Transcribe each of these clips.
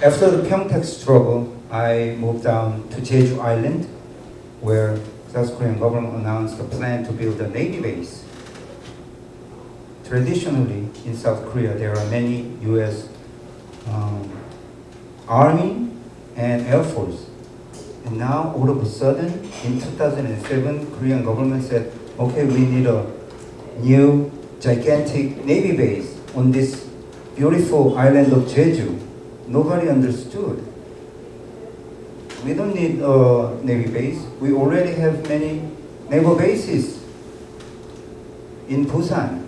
After the Pyeongtaek struggle, I moved down to Jeju Island, where South Korean government announced a plan to build a Navy base. Traditionally, in South Korea, there are many U.S. Army and Air Force. And now, all of a sudden, in 2007, Korean government said, okay, we need a new gigantic Navy base on this beautiful island of Jeju. Nobody understood. We don't need a Navy base. We already have many naval bases in Busan,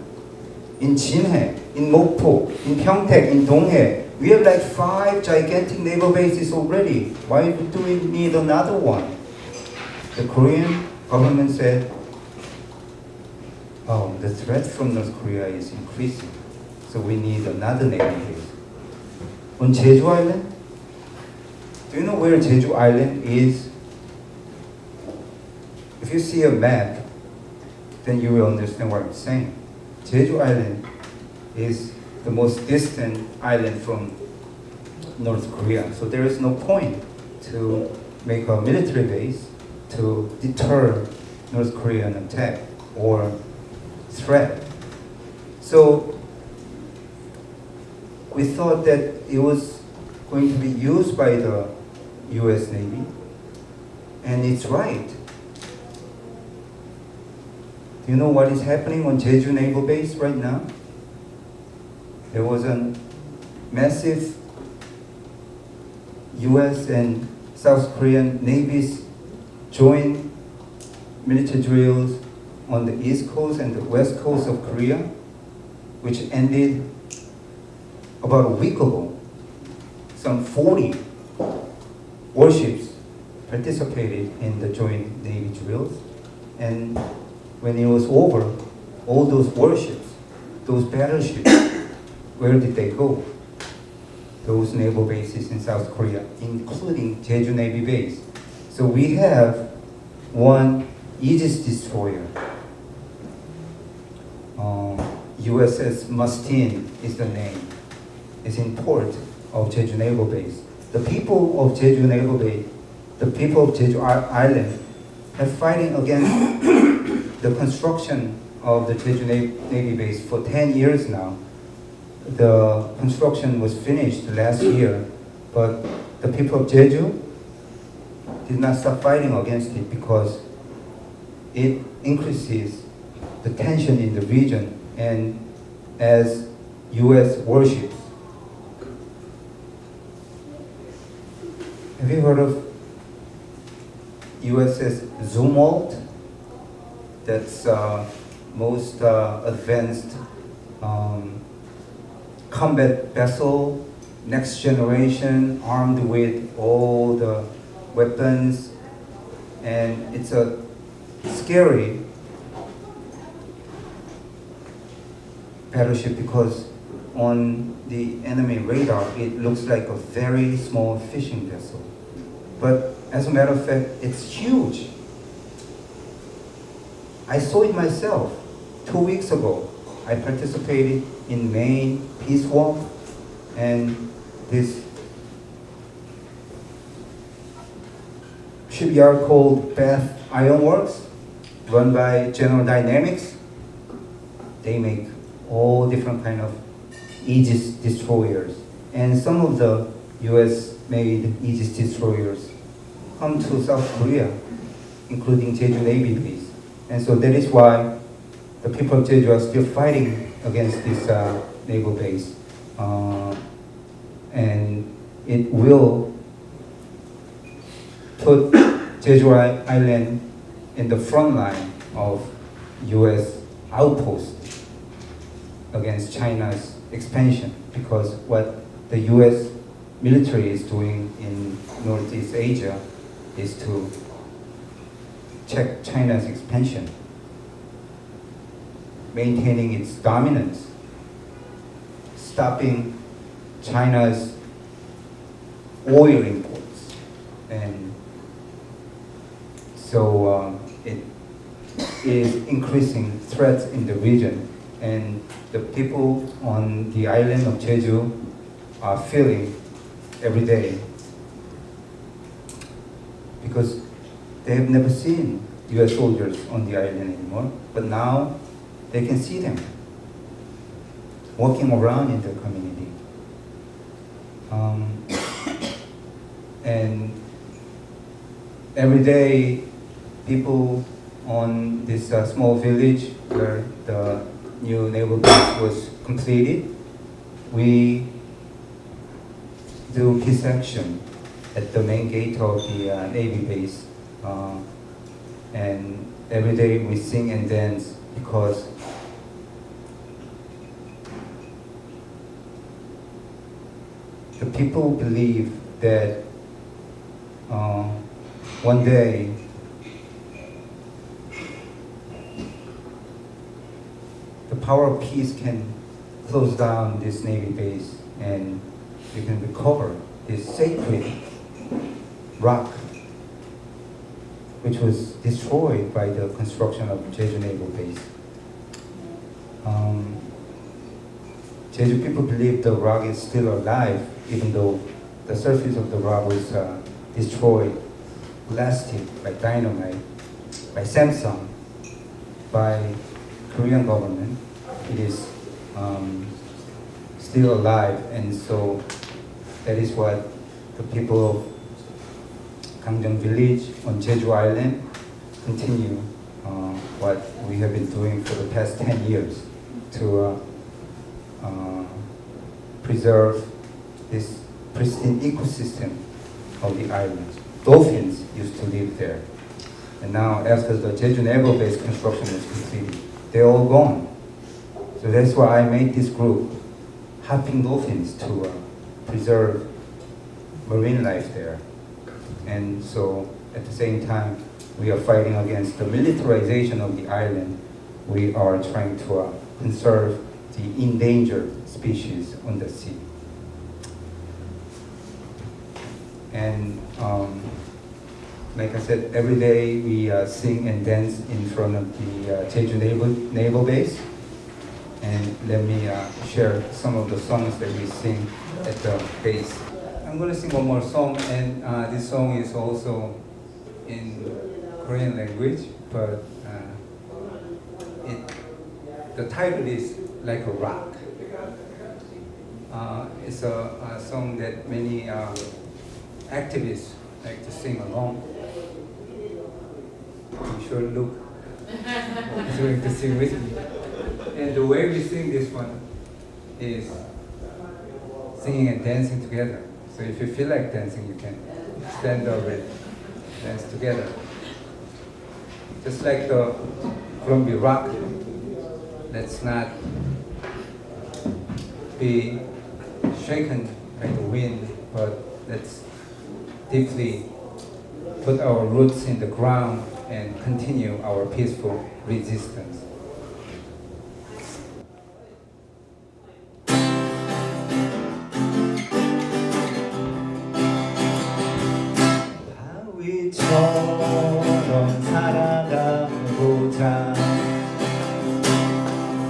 in Jinhae, in Mokpo, in Pyeongtaek, in Donghae. We have like 5 gigantic naval bases already. Why do we need another one? The Korean government said, oh, the threat from North Korea is increasing, so we need another Navy base. On Jeju Island, do you know where Jeju Island is? If you see a map, then you will understand what I'm saying. Jeju Island is the most distant island from North Korea. So there is no point to make a military base to deter North Korean attack or threat. So we thought that it was going to be used by the US Navy, and it's right. Do you know what is happening on Jeju Naval Base right now? There was a massive US and South Korean navies joint military drills on the east coast and the west coast of Korea, which ended about a week ago. Some 40 warships participated in the joint navy drills, and when it was over, all those warships, those battleships, where did they go? Those naval bases in South Korea, including Jeju Navy Base. So we have one Aegis destroyer. USS Mustin is the name. It's in port of Jeju Naval Base. The people of Jeju Naval Base, the people of Jeju Island, have fighting against the construction of the Jeju Navy Base for 10 years now. The construction was finished last year, but the people of Jeju did not stop fighting against it because it increases the tension in the region, and as US warships. Have you heard of USS Zumwalt? That's most advanced combat vessel, next generation, armed with all the weapons, and it's a scary battleship because on the enemy radar it looks like a very small fishing vessel, but as a matter of fact it's huge. I saw it myself 2 weeks ago. I participated in Maine Peace Walk, and this shipyard called Bath Iron Works, run by General Dynamics. They make all different kind of Aegis destroyers, and some of the US-made Aegis destroyers come to South Korea, including Jeju Navy Base, and so that is why the people of Jeju are still fighting against this naval base, and it will put Jeju Island in the front line of US outposts against China's expansion, because what the US military is doing in Northeast Asia is to check China's expansion, maintaining its dominance, stopping China's oil imports, and so it is increasing threats in the region, and the people on the island of Jeju are feeling every day because they have never seen US soldiers on the island anymore, but now they can see them walking around in the community. And every day, people on this small village where the new naval base was completed, we do peace action at the main gate of the Navy base. And every day we sing and dance because the people believe that one day the power of peace can close down this Navy base and we can recover this sacred rock which was destroyed by the construction of Jeju Naval Base. Jeju people believe the rock is still alive, even though the surface of the rock was destroyed, blasted by dynamite, by Samsung, by Korean government. It is still alive, and so that is what the people of Gangjang village on Jeju Island continue what we have been doing for the past 10 years to preserve this pristine ecosystem of the island. Dolphins used to live there. And now after the Jeju Naval Base construction is completed, they're all gone. So that's why I made this group, Hopping Dolphins, to preserve marine life there. And so at the same time, we are fighting against the militarization of the island. We are trying to conserve the endangered species on the sea. And like I said, every day we sing and dance in front of the Jeju Naval Base. And let me share some of the songs that we sing at the base. I'm going to sing one more song, and this song is also in Korean language, but the title is Like a Rock. It's a song that many activists like to sing along. I'm sure Luke is going to sing with me. And the way we sing this one is singing and dancing together. So if you feel like dancing, you can stand up and dance together. Just like the Columbia Rock, let's not be shaken by the wind, but let's deeply put our roots in the ground and continue our peaceful resistance. 바위처럼 살아가보자.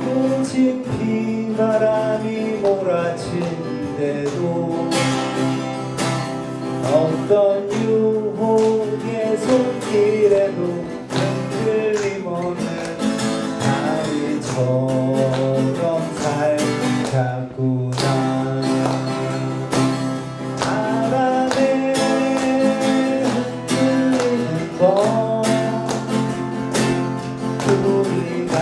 묻힌 비바람이 몰아친대도 어떤 유혹의 손길에도 흔들림 없는 바위처럼 살자꾸나. 바람에 흔들리는 건 우리가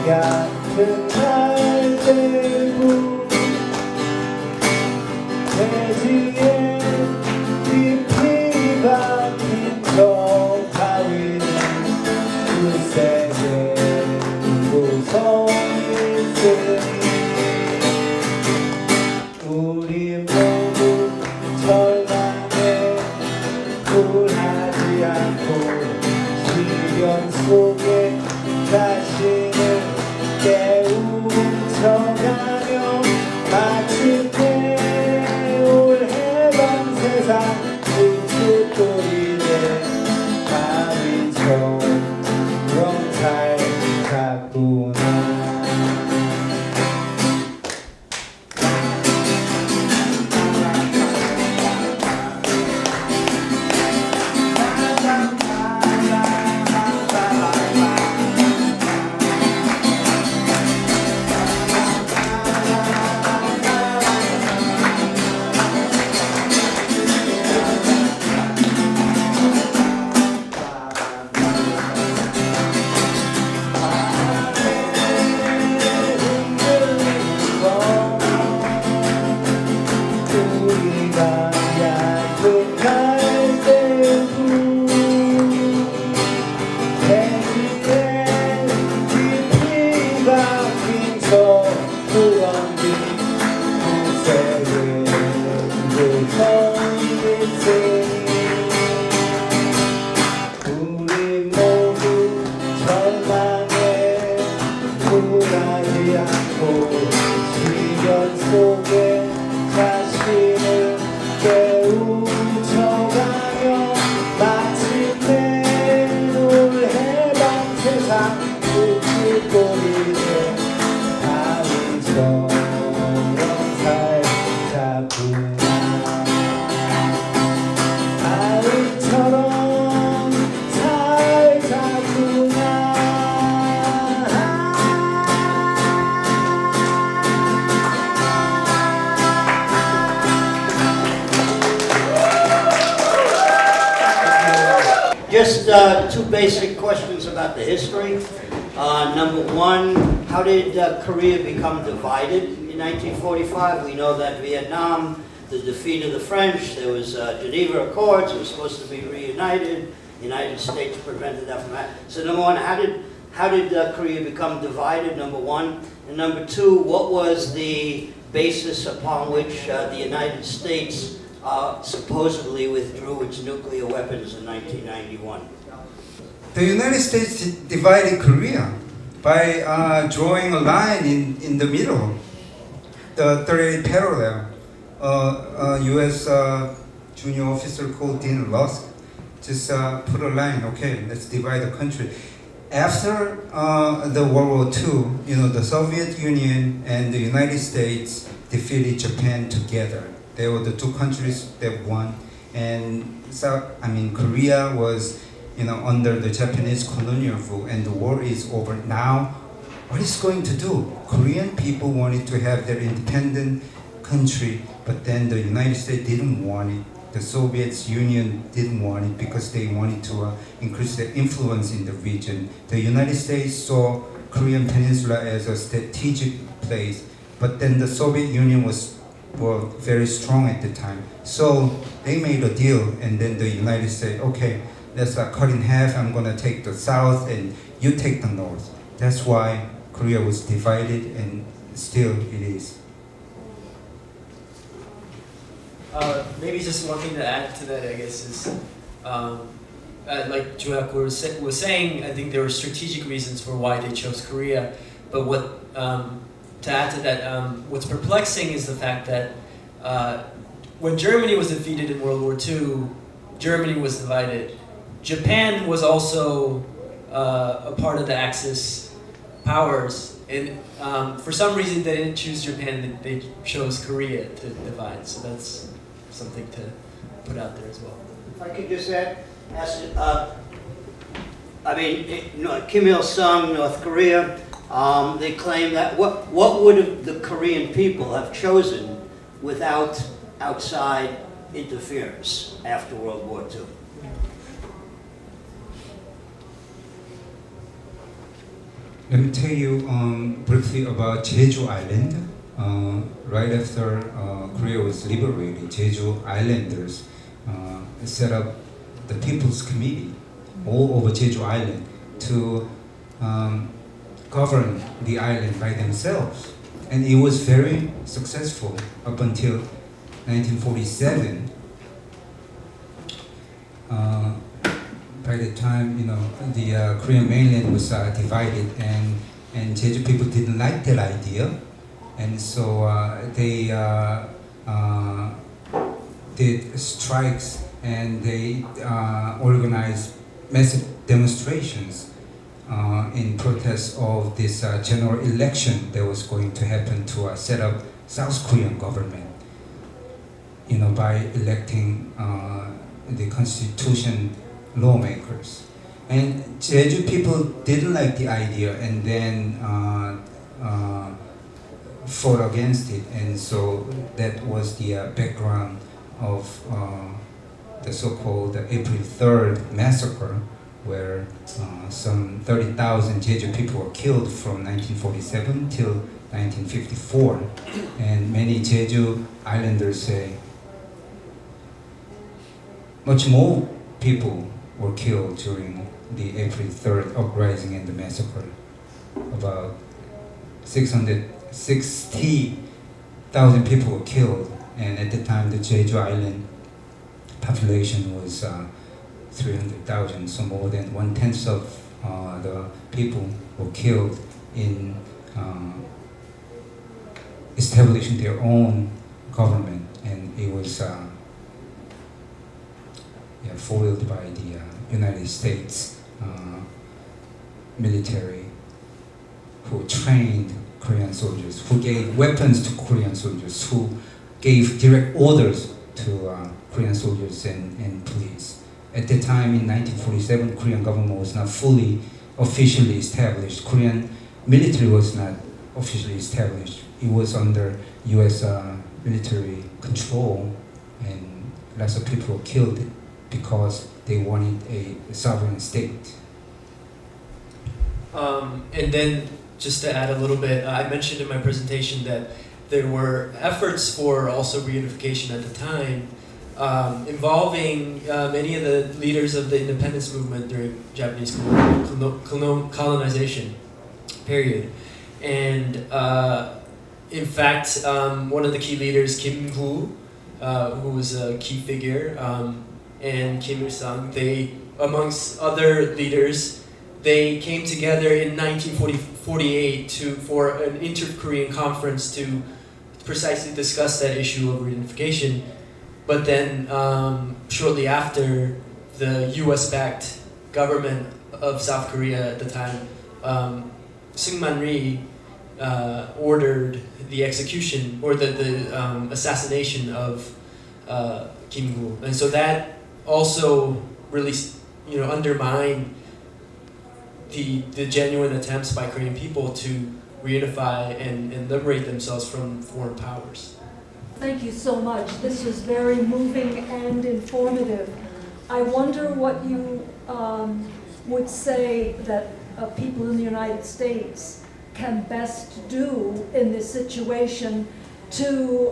얕은 날들고 대지에 깊이 박힌 저 바위는 굳세게 우서 있으니 우리 모두 절망에 굴하지 않고 시련 속에 자신을 깨우쳐가며 마침내 올 해방 세상 우스토리에 바위처럼 살자꾸나. 꼬리에 아이처럼 살자꾸나 아이처럼 살자꾸나 Just two basic questions about the history. Number one, how did Korea become divided in 1945? We know that Vietnam, the defeat of the French, there was Geneva Accords, it was supposed to be reunited. The United States prevented that from happening. So number one, how did Korea become divided, number one? And number two, what was the basis upon which the United States supposedly withdrew its nuclear weapons in 1991? The United States divided Korea by drawing a line in the middle, the 38 parallel. U.S. junior officer called Dean Lusk just put a line, okay, let's divide the country. After the World War II, the Soviet Union and the United States defeated Japan together. They were the two countries that won, and Korea was, under the Japanese colonial rule, and the war is over. Now, what is going to do? Korean people wanted to have their independent country, but then the United States didn't want it. The Soviet Union didn't want it because they wanted to increase their influence in the region. The United States saw Korean Peninsula as a strategic place, but then the Soviet Union were very strong at the time. So they made a deal, and then the United States, okay, let's cut in half. I'm gonna take the south and you take the north. That's why Korea was divided, and still it is. Maybe just one thing to add to that, I guess, is like Joyakgol was saying, I think there were strategic reasons for why they chose Korea. But to add to that, what's perplexing is the fact that when Germany was defeated in World War II, Germany was divided. Japan was also a part of the Axis powers, and for some reason they didn't choose Japan, they chose Korea to divide. So that's something to put out there as well. If I could just ask Kim Il-sung, North Korea, they claim that what would the Korean people have chosen without outside interference after World War II? Let me tell you briefly about Jeju Island. Right after Korea was liberated, Jeju Islanders set up the People's Committee all over Jeju Island to govern the island by themselves. And it was very successful up until 1947. By the time the Korean mainland was divided, and Jeju people didn't like that idea, and so they did strikes, and they organized massive demonstrations in protest of this general election that was going to happen to set up South Korean government. By electing the constitution lawmakers. And Jeju people didn't like the idea, and then fought against it, and so that was the background of the so-called April 3rd massacre, where some 30,000 Jeju people were killed from 1947 till 1954. And many Jeju Islanders say much more people were killed during the April 3rd uprising and the massacre. About 660,000 people were killed, and at the time the Jeju Island population was 300,000, so more than 1/10 of the people were killed in establishing their own government, and it was foiled by the United States military who trained Korean soldiers, who gave weapons to Korean soldiers, who gave direct orders to Korean soldiers and police. At the time in 1947, Korean government was not fully officially established. Korean military was not officially established. It was under US military control, and lots of people were killed because they wanted a sovereign state. And then, just to add a little bit, I mentioned in my presentation that there were efforts for also reunification at the time, involving many of the leaders of the independence movement during Japanese colonization period. And in fact, one of the key leaders, Kim Woo, who was a key figure, and Kim Il-sung, they, amongst other leaders, they came together in 1948 for an inter-Korean conference to precisely discuss that issue of reunification. But then, shortly after, the US-backed government of South Korea at the time, Syngman Rhee, ordered the execution or the assassination of Kim Woo. And so that also really, undermined the genuine attempts by Korean people to reunify and liberate themselves from foreign powers. Thank you so much. This was very moving and informative. I wonder what you would say that people in the United States can best do in this situation to,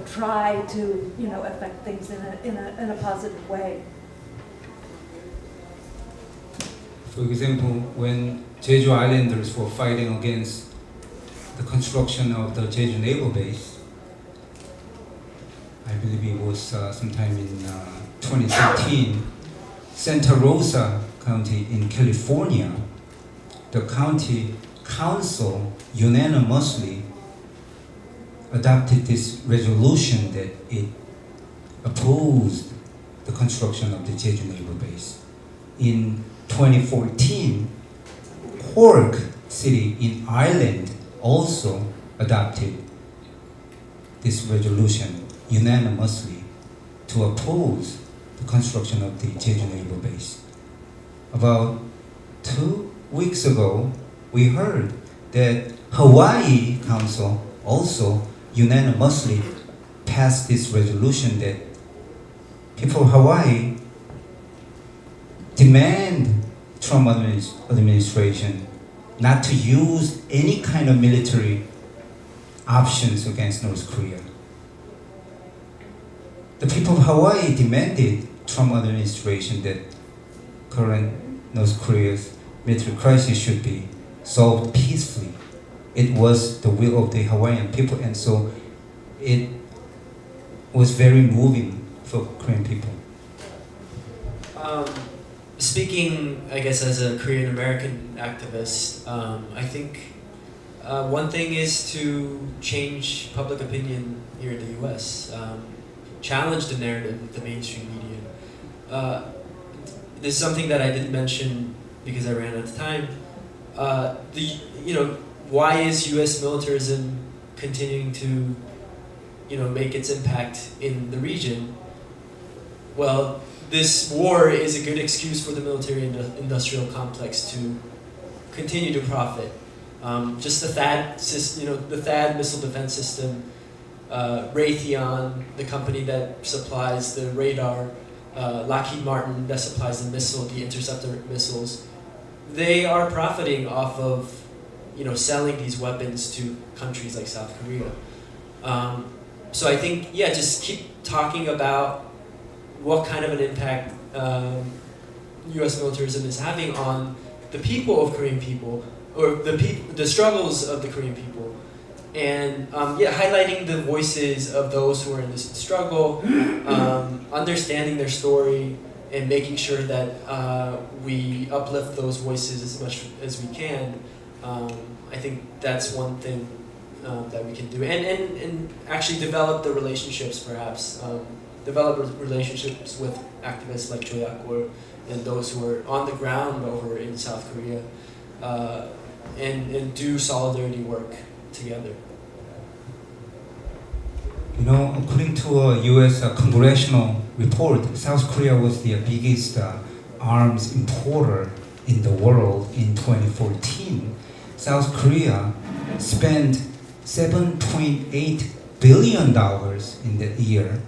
try to, affect things in a positive way. For example, when Jeju Islanders were fighting against the construction of the Jeju Naval Base, I believe it was sometime in 2013, Santa Rosa County in California, the county council unanimously adopted this resolution that it opposed the construction of the Jeju Naval Base. In 2014, Cork City in Ireland also adopted this resolution unanimously to oppose the construction of the Jeju Naval Base. About 2 weeks ago, we heard that Hawaii Council also unanimously passed this resolution that people of Hawaii demand Trump administration not to use any kind of military options against North Korea. The people of Hawaii demanded Trump administration that current North Korea's military crisis should be solved peacefully. It was the will of the Hawaiian people, and so it was very moving for Korean people. Speaking, I guess, as a Korean American activist, I think one thing is to change public opinion here in the U.S., challenge the narrative of the mainstream media. This is something that I didn't mention because I ran out of time. Why is U.S. militarism continuing to, make its impact in the region? Well, this war is a good excuse for the military-industrial complex to continue to profit. Just the THAAD missile defense system, Raytheon, the company that supplies the radar, Lockheed Martin that supplies the missile, the interceptor missiles, they are profiting off of, selling these weapons to countries like South Korea. So I think, just keep talking about what kind of an impact U.S. militarism is having on the people of Korean people, or the struggles of the Korean people, and highlighting the voices of those who are in this struggle, understanding their story, and making sure that we uplift those voices as much as we can. I think that's one thing that we can do, and actually develop the relationships, perhaps. Develop relationships with activists like Joyakgol and those who are on the ground over in South Korea. and do solidarity work together. You know, according to a U.S. Congressional report, South Korea was the biggest arms importer in the world in 2014. South Korea spent $7.8 billion in the year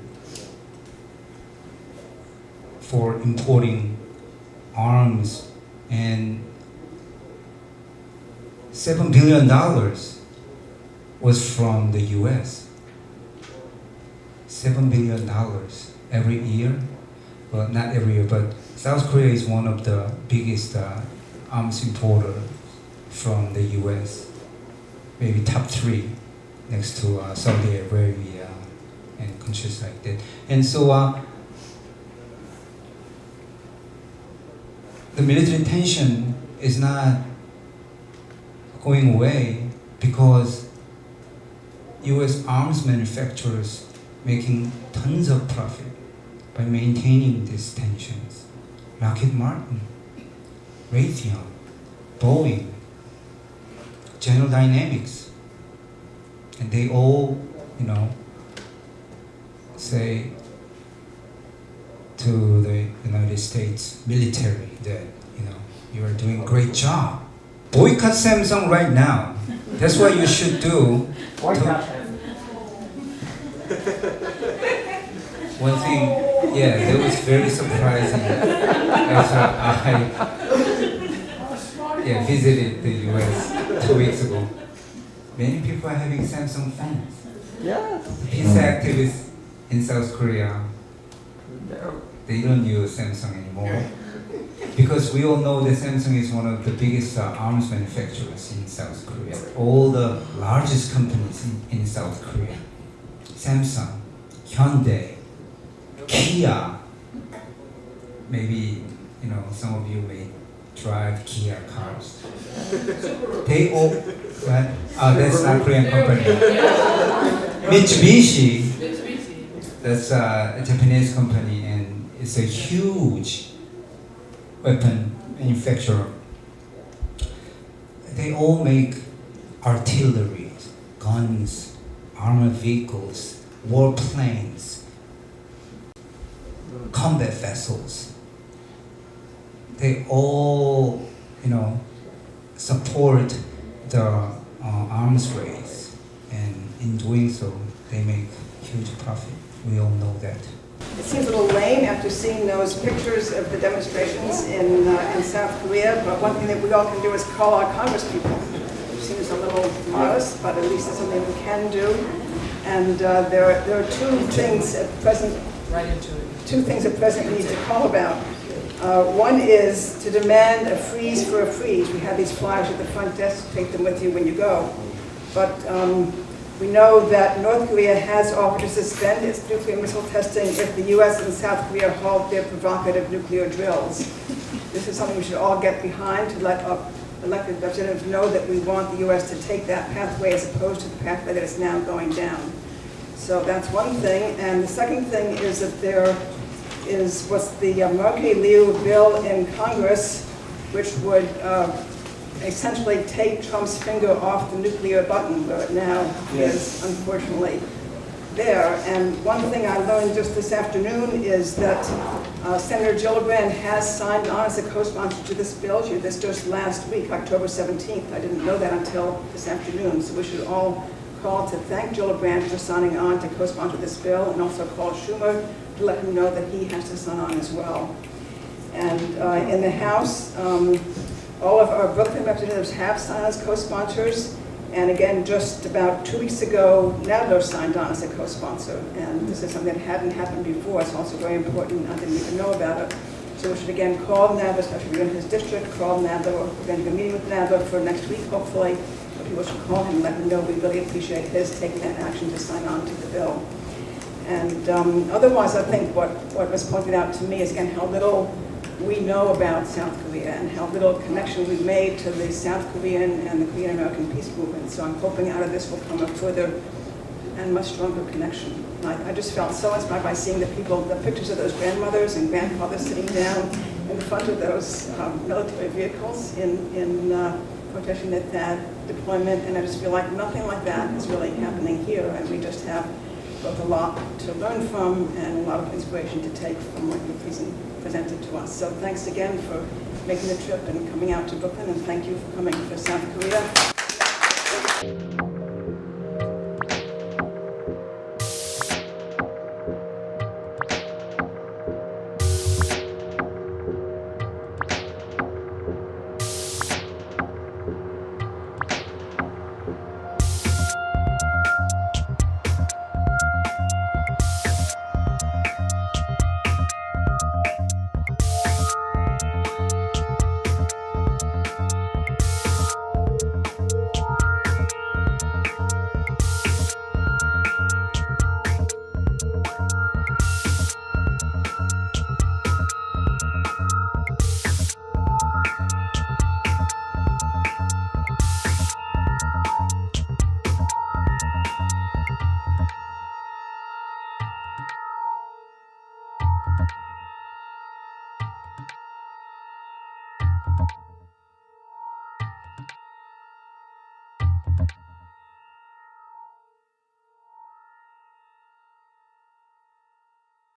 for importing arms, and $7 billion was from the US. $7 billion every year. Well, not every year, but South Korea is one of the biggest arms importers from the US. Maybe top 3, next to Saudi Arabia and countries like that. And so the military tension is not going away because US arms manufacturers making tons of profit by maintaining these tensions. Lockheed Martin, Raytheon, Boeing, General Dynamics, and they all, say to the United States military that, you are doing a great job. Boycott Samsung right now. That's what you should do. One thing, that was very surprising. As I visited the US 2 weeks ago. Many people are having Samsung phones. Yes. Peace activists in South Korea, they don't use Samsung anymore. Because we all know that Samsung is one of the biggest arms manufacturers in South Korea. All the largest companies in South Korea. Samsung, Hyundai, Kia. Maybe, some of you may drive Kia cars. They all, that's not a Korean company. Mitsubishi, that's a Japanese company, and it's a huge weapon manufacturer. They all make artillery, guns, armored vehicles, warplanes, combat vessels. They all, support the arms race, and in doing so, they make huge profit. We all know that. It seems a little lame after seeing those pictures of the demonstrations in South Korea, but one thing that we all can do is call our congresspeople. It seems a little modest, but at least it's something we can do. And there are two things at present we need to call about. One is to demand a freeze for a freeze. We have these flyers at the front desk, take them with you when you go. But we know that North Korea has offered to suspend its nuclear missile testing if the US and South Korea halt their provocative nuclear drills. This is something we should all get behind to let our elected representatives know that we want the US to take that pathway as opposed to the pathway that is now going down. So that's one thing. And the second thing is that there is what's the Lee bill in Congress, which would essentially take Trump's finger off the nuclear button, where it now is unfortunately there. And one thing I learned just this afternoon is that Senator Gillibrand has signed on as a co-sponsor to this bill. She did this just last week, October 17th. I didn't know that until this afternoon, so we should all call to thank Gillibrand for signing on to co-sponsor this bill, and also call Schumer to let him know that he has to sign on as well. And in the House, all of our Brooklyn representatives have signed as co-sponsors, and again, just about 2 weeks ago, Nadler signed on as a co-sponsor, and this is something that hadn't happened before. It's also very important. I didn't even know about it. So we should again call Nadler, especially if you're in his district, call Nadler. We're going to be meeting with Nadler for next week, hopefully. But people should call him and let him know we really appreciate his taking that action to sign on to the bill. And otherwise, I think what was pointed out to me is, again, how little we know about South Korea and how little connection we've made to the South Korean and the Korean-American peace movement. So I'm hoping out of this will come a further and much stronger connection. I just felt so inspired by seeing the pictures of those grandmothers and grandfathers sitting down in front of those military vehicles in protesting that deployment, and I just feel like nothing like that is really happening here, and we just have both a lot to learn from and a lot of inspiration to take from what you presented to us. So thanks again for making the trip and coming out to Brooklyn, and thank you for coming to South Korea.